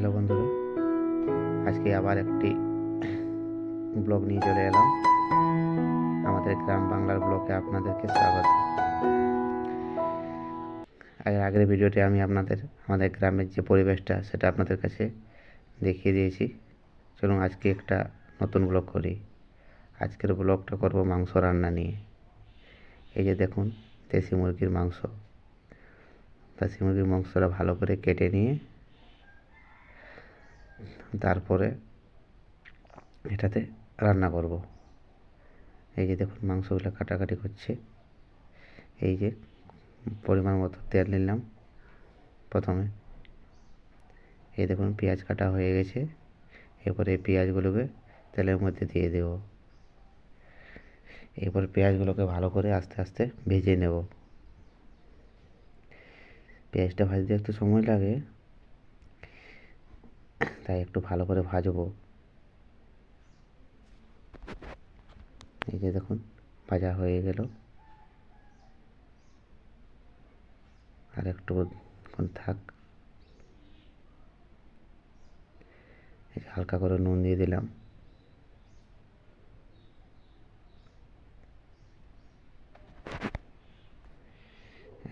Hello বন্ধুরা, আজকে আবার একটি ব্লগ নিয়ে চলে এলাম। আমাদের গ্রাম বাংলার ব্লগে আপনাদেরকে স্বাগত। আগের ভিডিওতে আমি আমাদের গ্রামের যে পরিবেশটা সেটা আপনাদের কাছে দেখিয়ে দিয়েছি। চলুন আজকে একটা নতুন ব্লগ করি। আজকের ব্লগটা করব মাংস রান্না নিয়ে। এই যে দেখুন, দেশি মুরগির মাংস। দেশি মুরগির মাংসটা ভালো করে কেটে নিয়ে তারপরে এটাতে রান্না করব। এই যে দেখুন, মাংসগুলো কাটাকাটি করছে। এই যে পরিমাণ মতো তেল নিলাম প্রথমে। এই দেখুন, পেঁয়াজ কাটা হয়ে গেছে। এরপরে এই পেঁয়াজগুলোকে তেলের মধ্যে দিয়ে দেব। এরপর পেঁয়াজগুলোকে ভালো করে আস্তে আস্তে ভেজে নেব। পেঁয়াজটা ভাজতে একটু সময় লাগে, তাই একটু ভালো করে ভাজবো। এই যে দেখুন, ভাজা হয়ে গেল। আর একটু থাক। হালকা করে নুন দিয়ে দিলাম।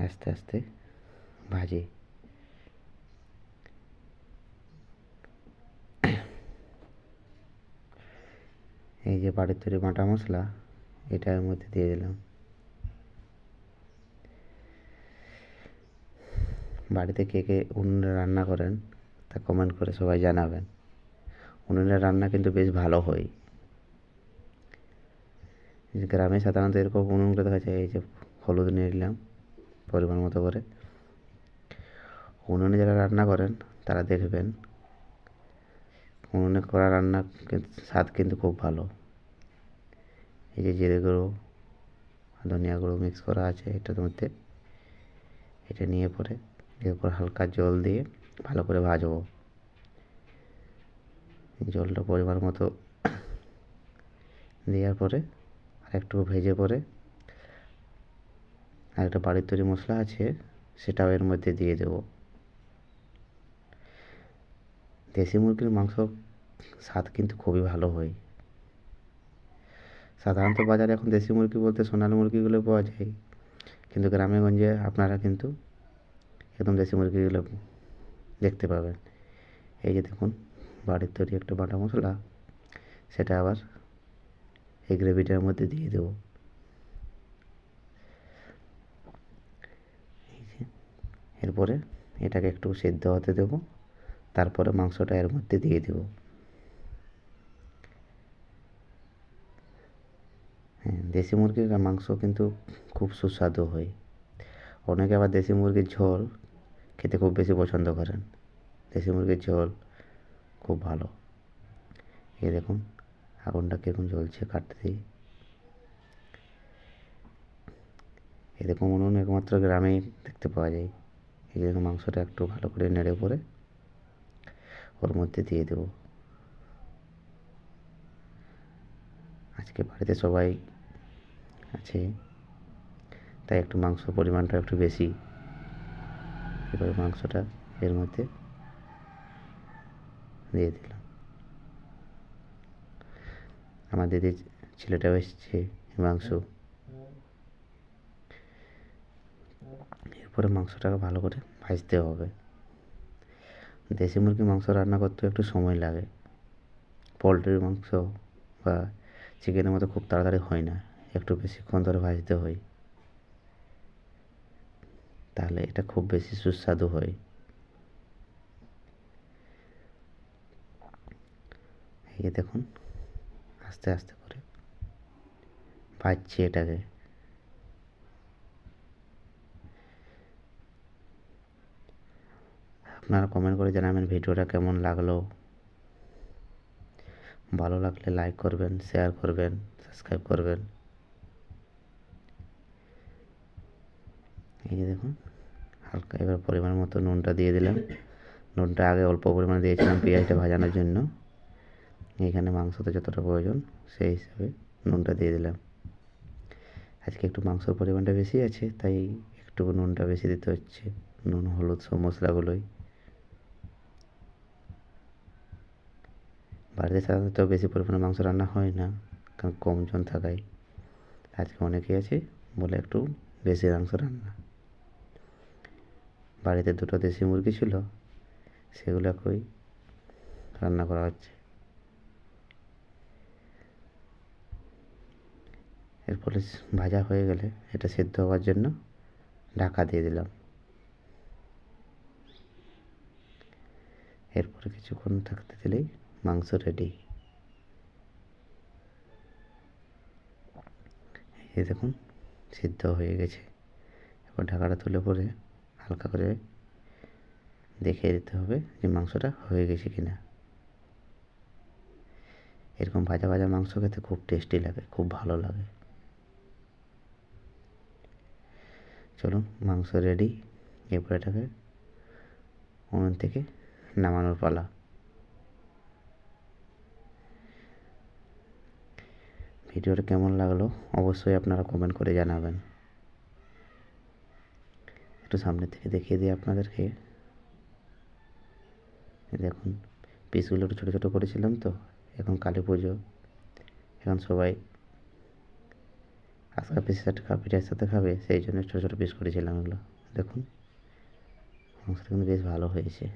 আস্তে আস্তে ভাজি। এই যে বাড়ির তৈরি বাটা মশলা, এটা এর মধ্যে দিয়ে দিলাম। বাড়িতে কে কে উনুনে রান্না করেন তা কমেন্ট করে সবাই জানাবেন। উনুনের রান্না কিন্তু বেশ ভালো হয়। গ্রামে সাধারণত এরকম উনুনগুলো দেখা যায়। এই যে হলুদ নিয়ে নিলাম পরিমাণ মতো করে। উনুনে যারা রান্না করেন তারা দেখবেন উনুনে করা রান্নার স্বাদ কিন্তু খুব ভালো। এই যে জিরে গুঁড়ো, ধনিয়া গুঁড়ো মিক্স করা আছে এটার মধ্যে। এটা নিয়ে পরে এরপর হালকা জল দিয়ে ভালো করে ভাজবো। জলটা পরিমাণ মতো দেওয়ার পরে আর একটু ভেজে পরে আর একটা বাড়ির তৈরি মশলা আছে সেটাও এর মধ্যে দিয়ে দেব। দেশি মুরগির মাংস স্বাদ কিন্তু খুবই ভালো হয়। সাধারণত বাজারে এখন দেশি মুরগি বলতে সোনালী মুরগিগুলো পাওয়া যায়, কিন্তু গ্রামে গঞ্জে আপনারা কিন্তু একদম দেশি মুরগিগুলো দেখতে পাবেন। এই যে দেখুন, বাড়ির তৈরি একটা বাটা মশলা, সেটা আবার এই গ্রেভিটার মধ্যে দিয়ে দেব। এরপরে এটাকে একটু সেদ্ধ হতে দেব, তারপরে মাংসটা এর মধ্যে দিয়ে দেব। হ্যাঁ, দেশি মুরগির মাংস কিন্তু খুব সুস্বাদু হয়। অনেকে আবার দেশি মুরগির ঝোল খেতে খুব বেশি পছন্দ করেন। দেশি মুরগির ঝোল খুব ভালো। এই দেখুন, আগুনটা কীরকম জ্বলছে কাটতে দিয়ে। এরকম উনুন একমাত্র গ্রামেই দেখতে পাওয়া যায়। এই জন্য মাংসটা একটু ভালো করে নেড়ে পরে ওর মধ্যে দিয়ে দেব। আজকে বাড়িতে সবাই আছে, তাই একটু মাংস পরিমাণটা একটু বেশি। এবার মাংসটা এর মধ্যে দিয়ে দিলাম। আমার দিদির ছেলেটাও এসছে মাংস। এরপরে মাংসটাকে ভালো করে ভাজতে হবে। দেশি মুরগির মাংস রান্না করতে একটু সময় লাগে। পোলট্রির মাংস বা চিকেনের মতো খুব তাড়াতাড়ি হয় না, একটু বেশিক্ষণ ধরে ভাজতে হয়, তাহলে এটা খুব বেশি সুস্বাদু হয়। এই যে দেখুন, আস্তে আস্তে করে ভাজছি এটাকে। আপনারা কমেন্ট করে জানাবেন ভিডিওটা কেমন লাগলো। ভালো লাগলে লাইক করবেন, শেয়ার করবেন, সাবস্ক্রাইব করবেন। এই যে দেখুন, হালকা এবার পরিমাণ মতো নুনটা দিয়ে দিলাম। নুনটা আগে অল্প পরিমাণে দিয়েছিলাম পেঁয়াজটা ভাজানোর জন্য। এখানে মাংসতে যতটা প্রয়োজন সেই হিসাবে নুনটা দিয়ে দিলাম। আজকে একটু মাংসর পরিমাণটা বেশি আছে, তাই একটু নুনটা বেশি দিতে হচ্ছে। নুন, হলুদ সব মশলাগুলোই। বাড়িতে সাধারণত বেশি পরিমাণে মাংস রান্না হয় না, কারণ কম জন থাকায়। আজকে অনেকেই আছে বলে একটু বেশি মাংস রান্না। বাড়িতে দুটো দেশি মুরগি ছিল, সেগুলোকেই রান্না করা হচ্ছে। এরপরে ভাজা হয়ে গেলে এটা সেদ্ধ হওয়ার জন্য ঢাকা দিয়ে দিলাম। এরপরে কিছুক্ষণ থাকতে দিলেই মাংস রেডি। এই দেখুন সিদ্ধ হয়ে গেছে। এবার ঢাকাটা তুলে পরে হালকা করে দেখিয়ে দিতে হবে যে মাংসটা হয়ে গেছে কিনা। এরকম ভাজা ভাজা মাংস খেতে খুব টেস্টি লাগে, খুব ভালো লাগে। চলুন মাংস রেডি। এরপর এটাকে ওভেন থেকে নামানোর পালা। ভিডিওটা কেমন লাগলো অবশ্যই আপনারা কমেন্ট করে জানাবেন। একটু সামনে থেকে দেখিয়ে দিই আপনাদেরকে। দেখুন পিসগুলো একটু ছোটো ছোটো করেছিলাম তো, এখন কালী পুজো, এখন সবাই আজকা পিসের সাথে পিঠার সাথে খাবে, সেই জন্য ছোটো ছোটো পিস করেছিলাম এগুলো। দেখুন মাংসটা কিন্তু বেশ ভালো হয়েছে।